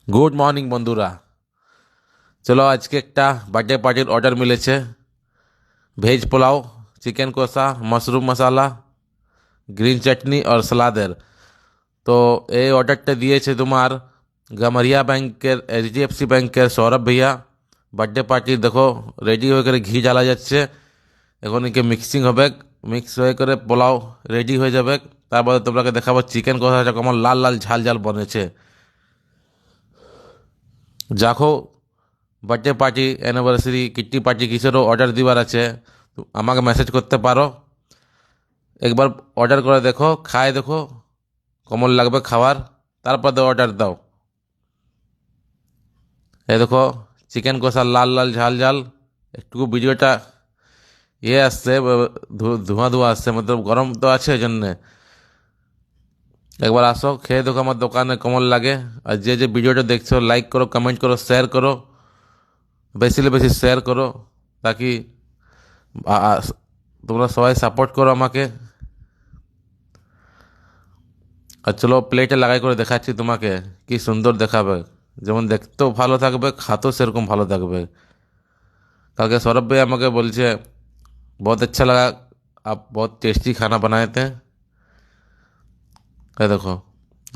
Good morning বন্ধুরা। চলো আজকে একটা বার্থডে পার্টির অর্ডার মিলেছে। ভেজ পোলাও, চিকেন কষা, মাশরুম মশালা, গ্রিন চাটনি আর সালাদের। তো এই অর্ডারটা দিয়েছে তোমার গামারিয়া ব্যাংকের, এইচডিএফসি ব্যাংকের সৌরভ ভাইয়া। বার্থডে পার্টি দেখো রেডি হয়ে করে ঘি জ্বালা যাচ্ছে। এখন একে মিক্সিং হবে, মিক্স হয়ে করে পোলাও রেডি হয়ে যাবে। তারপরে তোমাকে দেখাবো চিকেন কষাটা কেমন লাল লাল ঝাল ঝাল বনেছে। দেখো birthday party, anniversary, kitty party কিসেরও অর্ডার দিবার আছে তো আমাকে মেসেজ করতে পারো। একবার অর্ডার করে দেখো, খায় দেখো কেমন লাগবে খাবার, তারপর তো অর্ডার দাও। এই দেখো চিকেন কষা লাল লাল ঝাল ঝাল। একটু ভিডিওটা আসছে, ধোঁয়া ধোঁয়া আসছে, মতলব গরম তো আছে এই জন্যে। একবার আসো, খেয়ে দেখো আমার দোকানে কেমন লাগে। আর যে যে ভিডিওটা দেখছো লাইক করো, কমেন্ট করো, শেয়ার করো, বেশি বেশি শেয়ার করো, তাকি তোমরা সবাই সাপোর্ট করো আমাকে। আর চলো প্লেটে লাগাই করে দেখাচ্ছি তোমাকে, কি সুন্দর দেখাবে। যেমন দেখতেও ভালো থাকবে, খাতেও সেরকম ভালো থাকবে। কালকে सौरभ भाई আমাকে বলছে बहुत अच्छा लगा, आप बहुत टेस्टी खाना बनाए थे। এই দেখো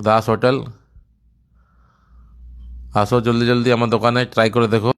দাস হোটেল। আসো জলদি জলদি আমার দোকানে ট্রাই করে দেখো।